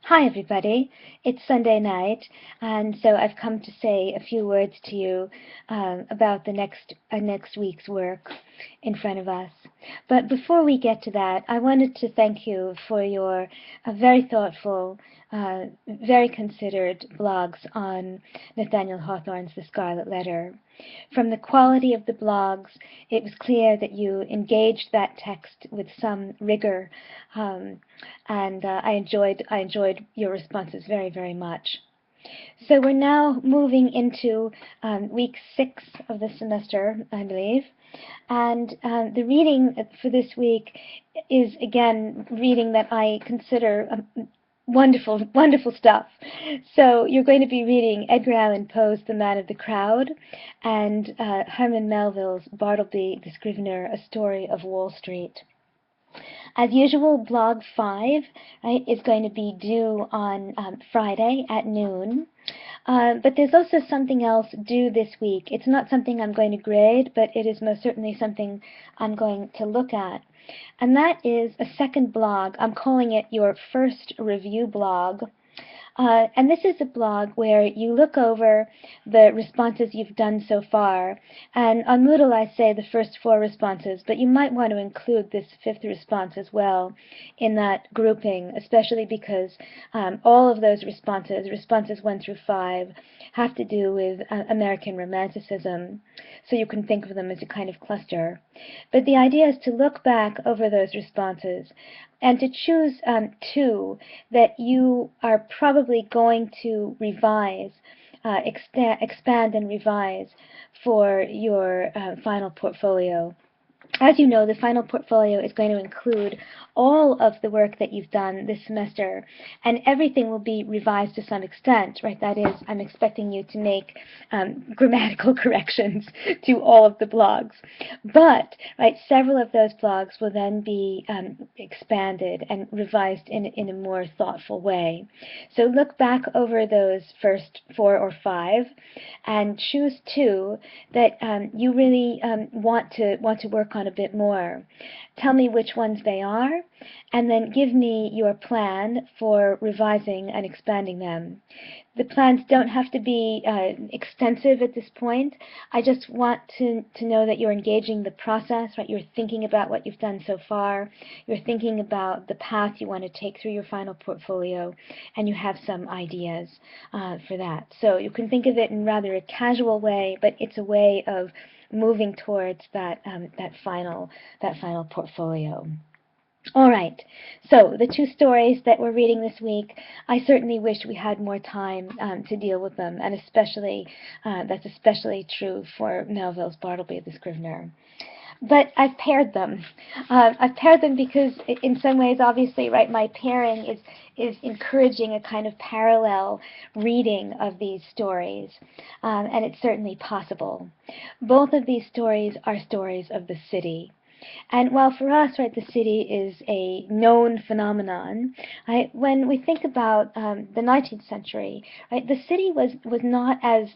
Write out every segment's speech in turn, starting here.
Hi, everybody. It's Sunday night, and so I've come to say a few words to you about the next week's work in front of us. But before we get to that, I wanted to thank you for your very thoughtful, very considered blogs on Nathaniel Hawthorne's The Scarlet Letter. From the quality of the blogs, it was clear that you engaged that text with some rigor, and I enjoyed your responses very, very much. So we're now moving into week 6 of the semester, I believe, and the reading for this week is again reading that I consider wonderful, wonderful stuff. So you're going to be reading Edgar Allan Poe's The Man of the Crowd and Herman Melville's Bartleby the Scrivener, A Story of Wall Street. As usual, blog 5, right, is going to be due on Friday at noon. But there's also something else due this week. It's not something I'm going to grade, but it is most certainly something I'm going to look at. And that is a second blog. I'm calling it your first review blog. And this is a blog where you look over the responses you've done so far. And on Moodle I say the first 4 responses, but you might want to include this 5th response as well in that grouping, especially because all of those responses 1 through 5, have to do with American Romanticism. So you can think of them as a kind of cluster. But the idea is to look back over those responses and to choose 2 that you are probably going to revise, expand and revise for your final portfolio. As you know, the final portfolio is going to include all of the work that you've done this semester, and everything will be revised to some extent, right? That is, I'm expecting you to make grammatical corrections to all of the blogs. But, right, several of those blogs will then be expanded and revised in a more thoughtful way. So look back over those first 4 or 5 and choose 2 that you really want to work on a bit more. Tell me which ones they are, and then give me your plan for revising and expanding them. The plans don't have to be extensive at this point. I just want to know that you're engaging the process, right? You're thinking about what you've done so far. You're thinking about the path you want to take through your final portfolio, and you have some ideas for that. So you can think of it in rather a casual way, but it's a way of moving towards that final portfolio. All right, so the 2 stories that we're reading this week, I certainly wish we had more time to deal with them, and especially that's especially true for Melville's Bartleby the Scrivener. But I've paired them. I've paired them because in some ways, obviously, right, my pairing is encouraging a kind of parallel reading of these stories, and it's certainly possible. Both of these stories are stories of the city. And while for us, right, the city is a known phenomenon, right, when we think about the 19th century, right, the city was not as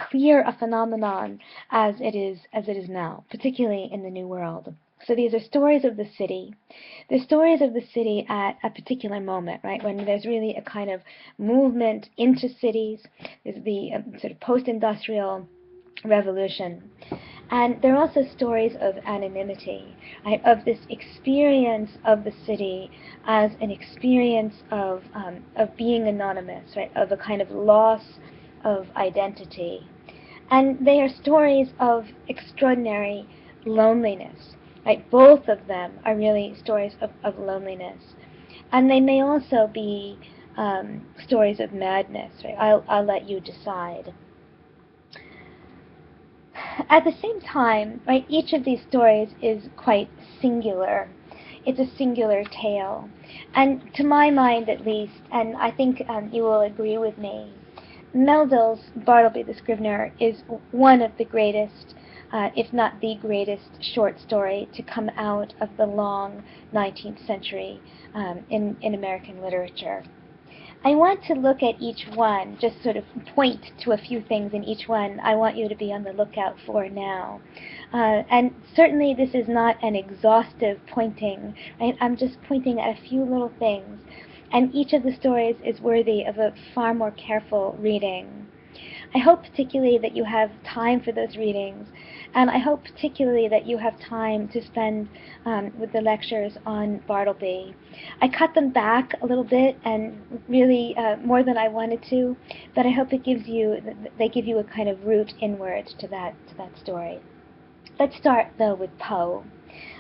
clear a phenomenon as it is now, particularly in the New World. So these are stories of the city. They're stories of the city at a particular moment, right, when there's really a kind of movement into cities. There's the sort of post-industrial revolution. And they're also stories of anonymity, right, of this experience of the city as an experience of being anonymous, right, of a kind of loss of identity. And they are stories of extraordinary loneliness, right? Both of them are really stories of loneliness. And they may also be stories of madness, right? I'll let you decide. At the same time, right, each of these stories is quite singular. It's a singular tale. And to my mind, at least, and I think you will agree with me, Melville's Bartleby the Scrivener is one of the greatest, if not the greatest, short story to come out of the long 19th century in American literature. I want to look at each one, just sort of point to a few things in each one I want you to be on the lookout for now. And certainly this is not an exhaustive pointing, right? I'm just pointing at a few little things. and each of the stories is worthy of a far more careful reading. I hope particularly that you have time for those readings, and I hope particularly that you have time to spend with the lectures on Bartleby. I cut them back a little bit, and really more than I wanted to, but I hope they give you a kind of route inward to that story. Let's start though with Poe.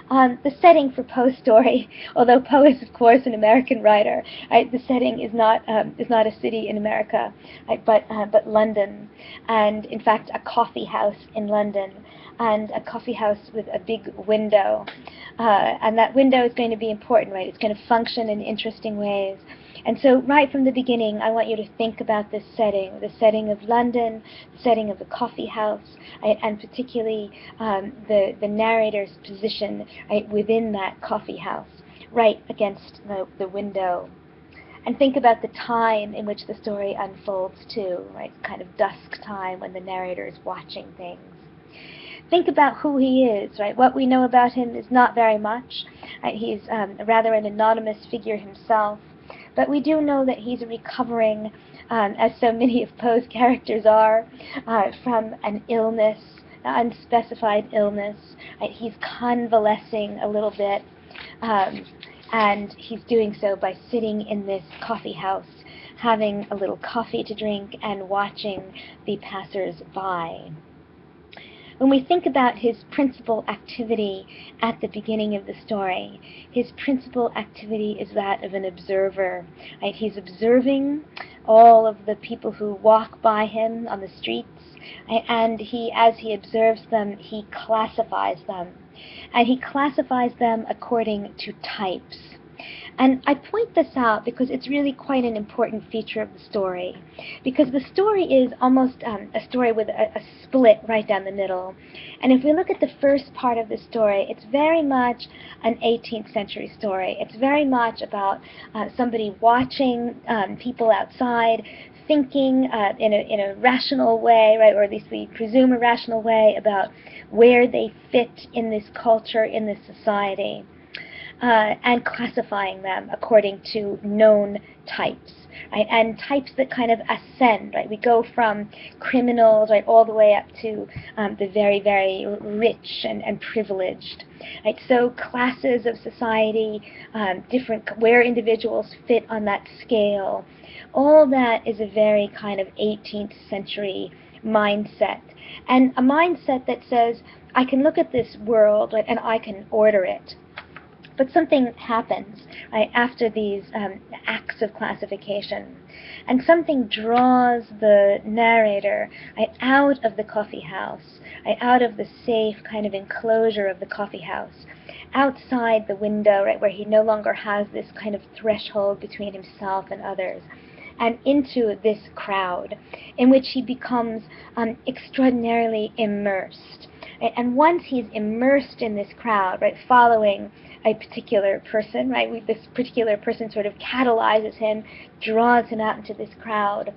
The setting for Poe's story, although Poe is of course an American writer, right, the setting is not a city in America, right, but London, and in fact a coffee house in London, and a coffee house with a big window, and that window is going to be important, right? It's going to function in interesting ways. And so right from the beginning, I want you to think about this setting, the setting of London, the setting of the coffee house, right, and particularly the narrator's position, right, within that coffee house, right against the window. And think about the time in which the story unfolds too, right, kind of dusk time when the narrator is watching things. Think about who he is, right? What we know about him is not very much. Right? He's rather an anonymous figure himself. But we do know that he's recovering, as so many of Poe's characters are, from an illness, an unspecified illness. Right? He's convalescing a little bit, and he's doing so by sitting in this coffee house, having a little coffee to drink and watching the passers-by. When we think about his principal activity at the beginning of the story, his principal activity is that of an observer. Right? He's observing all of the people who walk by him on the streets, right? And as he observes them, he classifies them. And he classifies them according to types. And I point this out because it's really quite an important feature of the story. Because the story is almost a story with a split right down the middle. And if we look at the first part of the story, it's very much an 18th century story. It's very much about somebody watching people outside, thinking in a rational way, right, or at least we presume a rational way, about where they fit in this culture, in this society. And classifying them according to known types, right? And types that kind of ascend, right? We go from criminals, right, all the way up to the very, very rich and privileged, right? So classes of society, different, where individuals fit on that scale, all that is a very kind of 18th century mindset. And a mindset that says, I can look at this world, right, and I can order it. But something happens, right, after these acts of classification, and something draws the narrator, right, out of the coffee house, right, out of the safe kind of enclosure of the coffee house, outside the window, right, where he no longer has this kind of threshold between himself and others, and into this crowd, in which he becomes extraordinarily immersed. Right? And once he's immersed in this crowd, right, following a particular person, right, this particular person sort of catalyzes him, draws him out into this crowd,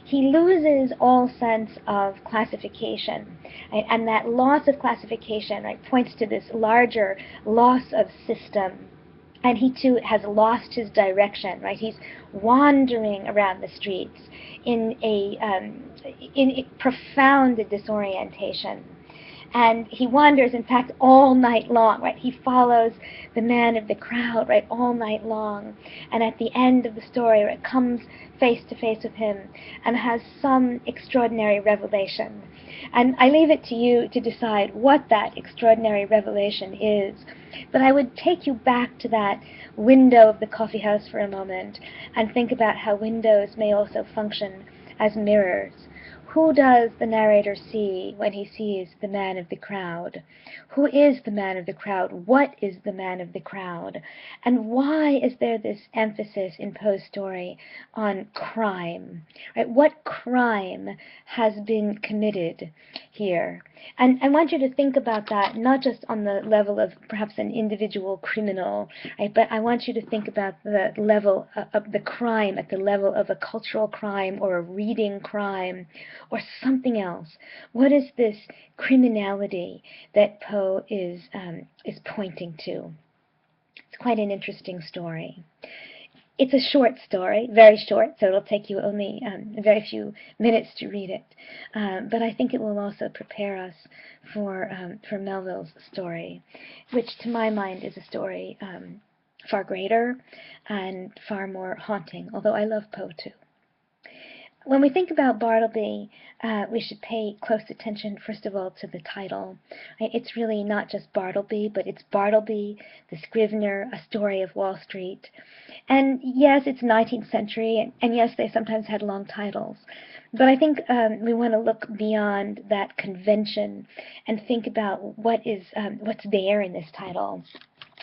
he loses all sense of classification, right? And that loss of classification, right, points to this larger loss of system. And he too has lost his direction, right? He's wandering around the streets in a profound disorientation. And he wanders, in fact, all night long, right? He follows the man of the crowd, right, all night long. And at the end of the story, right, comes face to face with him and has some extraordinary revelation. And I leave it to you to decide what that extraordinary revelation is. But I would take you back to that window of the coffee house for a moment and think about how windows may also function as mirrors. Who does the narrator see when he sees the man of the crowd? Who is the man of the crowd? What is the man of the crowd? And why is there this emphasis in Poe's story on crime? Right? What crime has been committed here? And I want you to think about that, not just on the level of perhaps an individual criminal, right, but I want you to think about the level of the crime at the level of a cultural crime or a reading crime or something else. What is this criminality that Poe is pointing to? It's quite an interesting story. It's a short story, very short, so it'll take you only a very few minutes to read it. But I think it will also prepare us for Melville's story, which to my mind is a story far greater and far more haunting, although I love Poe too. When we think about Bartleby, we should pay close attention, first of all, to the title. It's really not just Bartleby, but it's Bartleby, the Scrivener, A Story of Wall Street. And yes, it's 19th century, and yes, they sometimes had long titles. But I think we want to look beyond that convention and think about what's there in this title.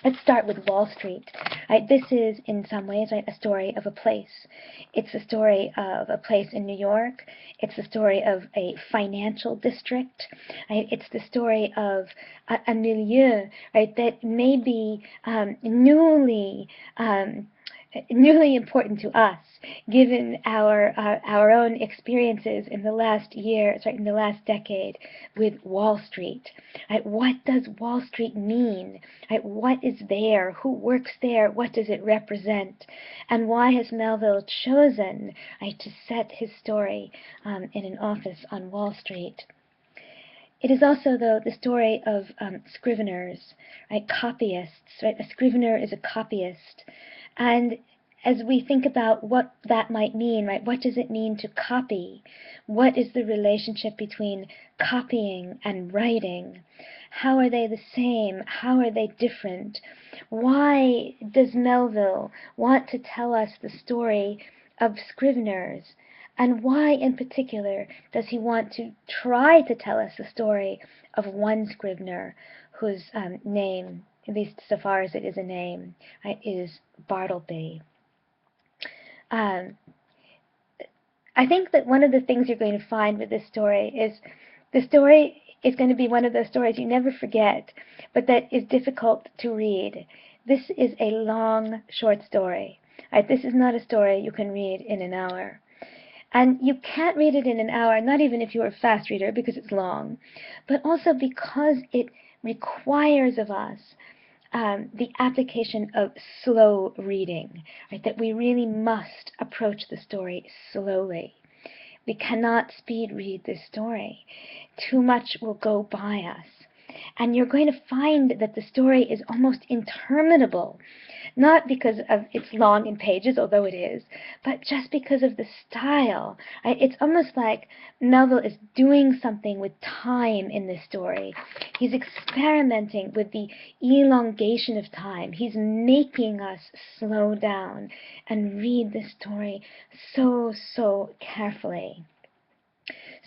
Let's start with Wall Street. This is, in some ways, a story of a place. It's a story of a place in New York. It's the story of a financial district. It's the story of a milieu, that may be newly important to us, given our own experiences in the last year, in the last decade with Wall Street. What does Wall Street mean? What is there? Who works there? What does it represent? And why has Melville chosen to set his story in an office on Wall Street? It is also, though, the story of scriveners, copyists. A scrivener is a copyist. And as we think about what that might mean, what does it mean to copy? What is the relationship between copying and writing? How are they the same? How are they different? Why does Melville want to tell us the story of scriveners? And why, in particular, does he want to try to tell us the story of one scrivener whose name, at least so far as it is a name, is Bartleby? I think that one of the things you're going to find with this story is the story is going to be one of those stories you never forget, but that is difficult to read. This is a long, short story. This is not a story you can read in an hour. And you can't read it in an hour, not even if you're a fast reader, because it's long, but also because it requires of us the application of slow reading, that we really must approach the story slowly. We cannot speed read this story. Too much will go by us. And you're going to find that the story is almost interminable, not because of its long in pages, although it is, but just because of the style. It's almost like Melville is doing something with time in this story. He's experimenting with the elongation of time. He's making us slow down and read the story so carefully.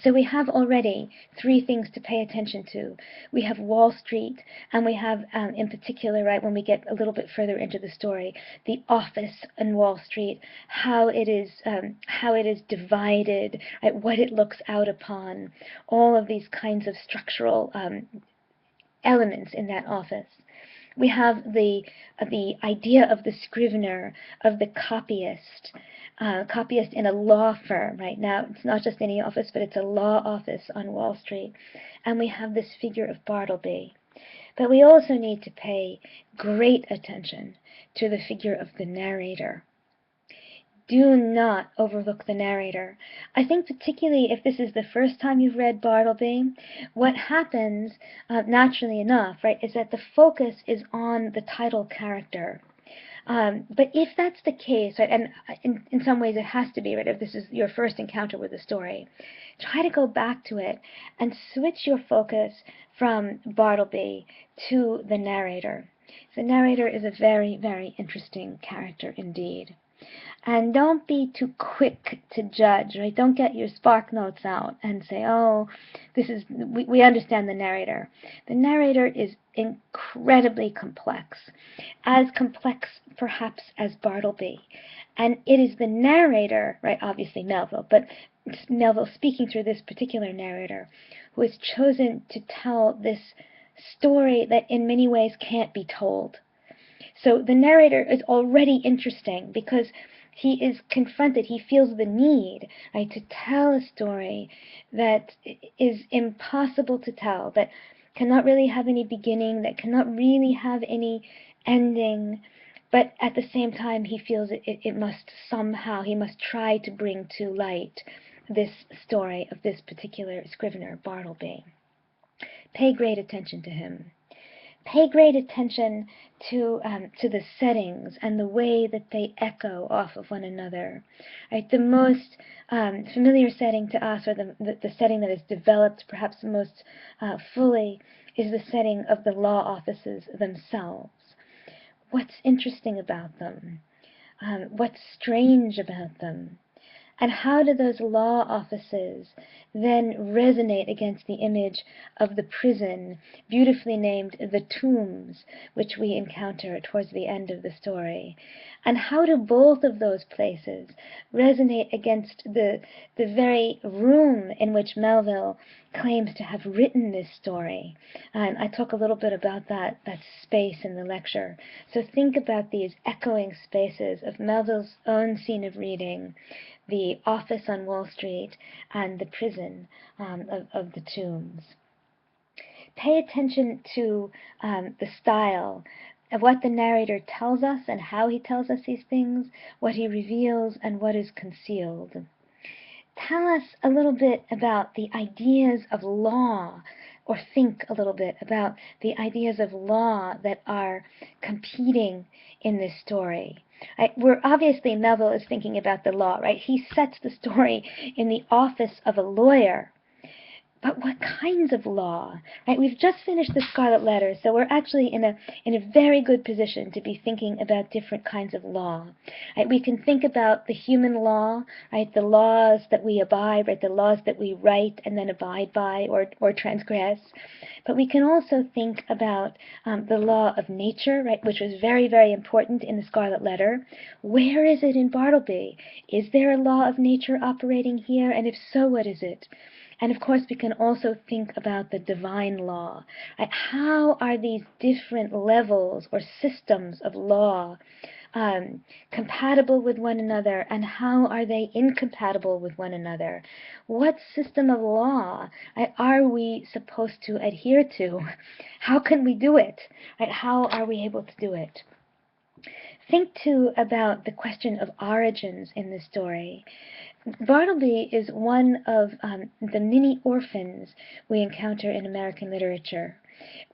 So we have already three things to pay attention to. We have Wall Street, and we have, in particular, when we get a little bit further into the story, the office on Wall Street, how it is divided, what it looks out upon, all of these kinds of structural elements in that office. We have the idea of the scrivener, of the copyist in a law firm. Right now, it's not just any office, but it's a law office on Wall Street. And we have this figure of Bartleby. But we also need to pay great attention to the figure of the narrator. Do not overlook the narrator. I think particularly if this is the first time you've read Bartleby, what happens, naturally enough, is that the focus is on the title character. But if that's the case, and in some ways it has to be, if this is your first encounter with the story, try to go back to it and switch your focus from Bartleby to the narrator. The narrator is a very interesting character indeed. And don't be too quick to judge, Don't get your spark notes out and say, oh, we understand the narrator. The narrator is incredibly complex, as complex perhaps as Bartleby. And it is the narrator, obviously Melville, but Melville speaking through this particular narrator, who has chosen to tell this story that in many ways can't be told. So the narrator is already interesting because he is confronted, he feels the need, to tell a story that is impossible to tell, that cannot really have any beginning, that cannot really have any ending. but at the same time he feels it must somehow, he must try to bring to light this story of this particular scrivener, Bartleby. Pay great attention to him. Pay great attention to the settings and the way that they echo off of one another. Right? The most familiar setting to us, or the setting that is developed perhaps most fully, is the setting of the law offices themselves. What's interesting about them? What's strange about them? And how do those law offices then resonate against the image of the prison, beautifully named the Tombs, which we encounter towards the end of the story? And how do both of those places resonate against the very room in which Melville claims to have written this story? And I talk a little bit about that space in the lecture. So think about these echoing spaces of Melville's own scene of reading, the office on Wall Street, and the prison of the Tombs. Pay attention to the style of what the narrator tells us and how he tells us these things, what he reveals and what is concealed. Tell us a little bit about the ideas of law, or think a little bit about the ideas of law that are competing in this story. Right? We're obviously, Melville is thinking about the law, right? He sets the story in the office of a lawyer. But what kinds of law? Right? We've just finished the Scarlet Letter, so we're actually in a very good position to be thinking about different kinds of law. Right? We can think about the human law, right? The laws that we abide, right? The laws that we write and then abide by or transgress. But we can also think about the law of nature, right? Which was very, very important in the Scarlet Letter. Where is it in Bartleby? Is there a law of nature operating here? And if so, what is it? And of course, we can also think about the divine law. Right? How are these different levels or systems of law compatible with one another, and how are they incompatible with one another? What system of law are we supposed to adhere to? How can we do it? Right? How are we able to do it? Think, too, about the question of origins in the story. Bartleby is one of the many orphans we encounter in American literature.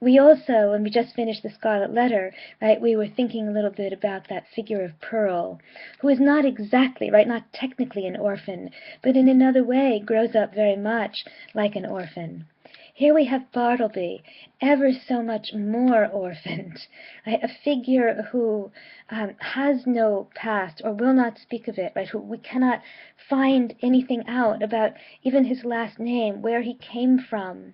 We also, when we just finished the Scarlet Letter, right, we were thinking a little bit about that figure of Pearl, who is not exactly, right, not technically an orphan, but in another way grows up very much like an orphan. Here we have Bartleby, ever so much more orphaned, right? A figure who has no past or will not speak of it, right? Who we cannot find anything out about, even his last name, where he came from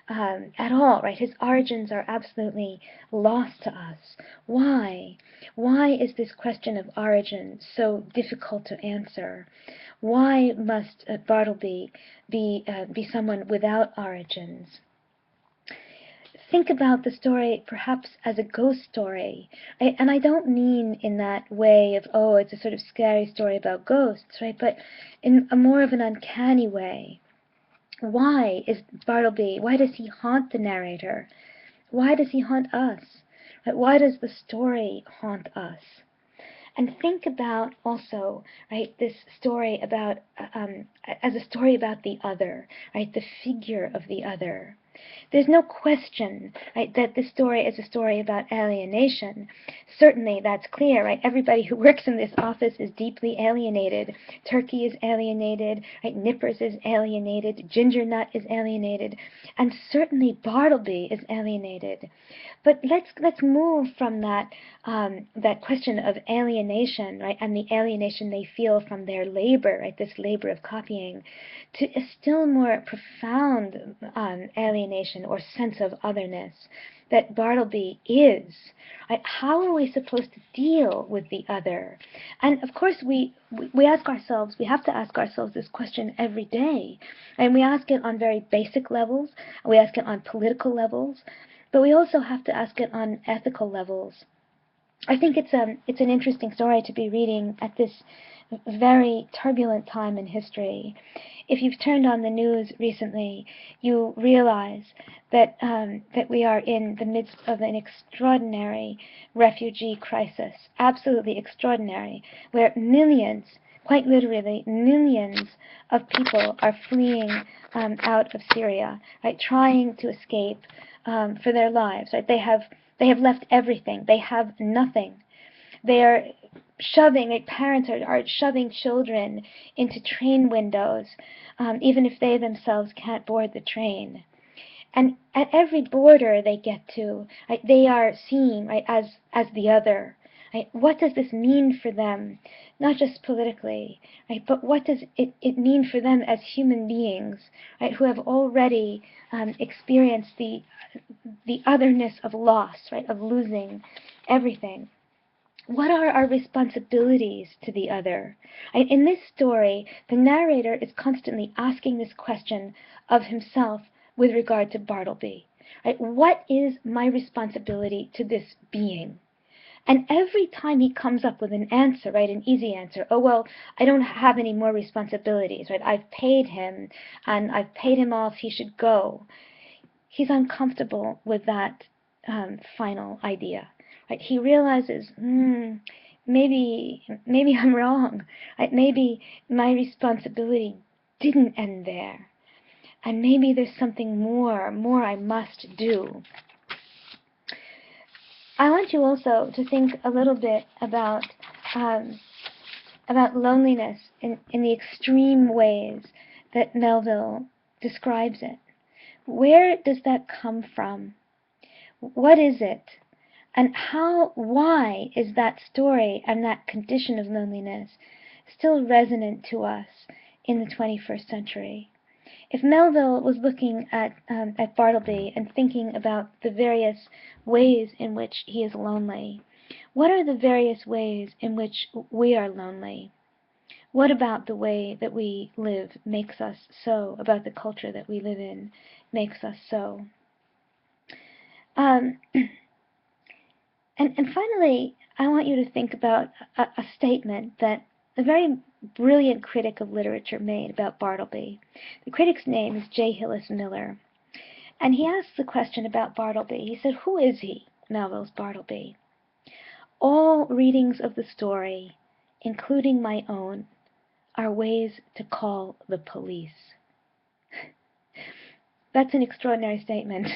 at all, right? His origins are absolutely lost to us. Why? Why is this question of origin so difficult to answer? Why must Bartleby be someone without origins? Think about the story perhaps as a ghost story. And I don't mean in that way of, oh, it's a sort of scary story about ghosts, right? But in a more of an uncanny way. Why is Bartleby, why does he haunt the narrator? Why does he haunt us? Why does the story haunt us? And think about also, right, this story about, as a story about the other, right, the figure of the other. There's no question, right, that this story is a story about alienation. Certainly, that's clear, right? Everybody who works in this office is deeply alienated. Turkey is alienated, right? Nippers is alienated. Ginger Nut is alienated. And certainly Bartleby is alienated. But let's move from that question of alienation, right, and the alienation they feel from their labor, right, this labor of copying, to a still more profound alienation or sense of otherness that Bartleby is. Right? How are we supposed to deal with the other? And of course, we ask ourselves, we have to ask ourselves this question every day, and we ask it on very basic levels, we ask it on political levels, but we also have to ask it on ethical levels. I think it's an interesting story to be reading at this very turbulent time in history. If you've turned on the news recently, you realize that we are in the midst of an extraordinary refugee crisis, absolutely extraordinary, where millions, quite literally millions of people are fleeing out of Syria, right, trying to escape for their lives. Right, they have left everything. They have nothing. They are shoving, like parents are shoving children into train windows, even if they themselves can't board the train. And at every border they get to, right, they are seen, right, as the other. Right? What does this mean for them? Not just politically, right, but what does it mean for them as human beings, right, who have already experienced the otherness of loss, right, of losing everything? What are our responsibilities to the other? In this story, the narrator is constantly asking this question of himself with regard to Bartleby. Right? What is my responsibility to this being? And every time he comes up with an answer, right, an easy answer, oh, well, I don't have any more responsibilities, right, I've paid him, and I've paid him off, he should go. He's uncomfortable with that final idea. Right? He realizes, maybe I'm wrong. Right? Maybe my responsibility didn't end there, and maybe there's something more I must do. I want you also to think a little bit about loneliness in the extreme ways that Melville describes it. Where does that come from? What is it? And why is that story and that condition of loneliness still resonant to us in the 21st century? If Melville was looking at Bartleby and thinking about the various ways in which he is lonely, what are the various ways in which we are lonely? What about the way that we live makes us so? About the culture that we live in makes us so? And finally, I want you to think about a statement that a very brilliant critic of literature made about Bartleby. The critic's name is J. Hillis Miller. And he asked the question about Bartleby. He said, who is he, Melville's Bartleby? All readings of the story, including my own, are ways to call the police. That's an extraordinary statement.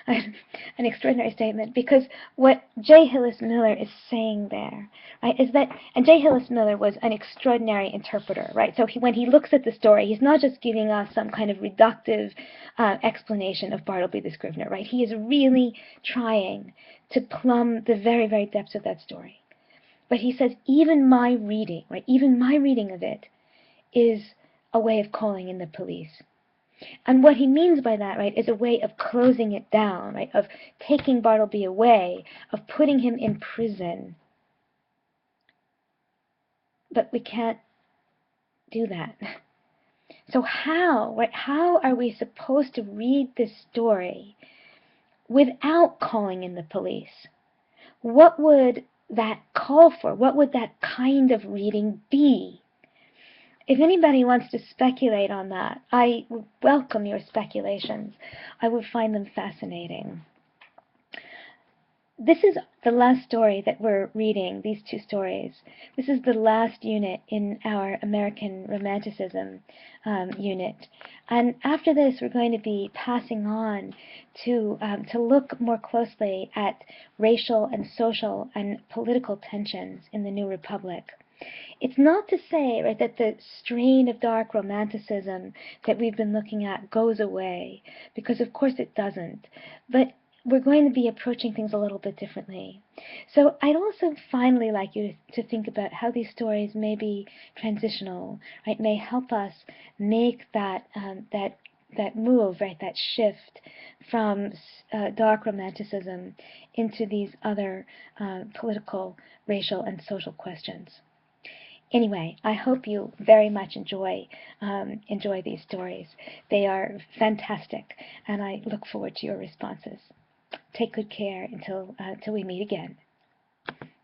An extraordinary statement, because what J. Hillis Miller is saying there, right, is that, and J. Hillis Miller was an extraordinary interpreter, right? So when he looks at the story, he's not just giving us some kind of reductive explanation of Bartleby the Scrivener, right? He is really trying to plumb the very, very depths of that story. But he says, even my reading, right, even my reading of it is a way of calling in the police. And what he means by that, right, is a way of closing it down, right, of taking Bartleby away, of putting him in prison. But we can't do that. So how are we supposed to read this story without calling in the police? What would that call for? What would that kind of reading be? If anybody wants to speculate on that, I welcome your speculations. I would find them fascinating. This is the last story that we're reading, these two stories. This is the last unit in our American Romanticism unit. And after this, we're going to be passing on to look more closely at racial and social and political tensions in the New Republic. It's not to say, right, that the strain of dark romanticism that we've been looking at goes away, because of course it doesn't. But we're going to be approaching things a little bit differently. So I'd also finally like you to think about how these stories may be transitional, right, may help us make that move, right, that shift from dark romanticism into these other political, racial, and social questions. Anyway, I hope you very much enjoy these stories. They are fantastic, and I look forward to your responses. Take good care until we meet again.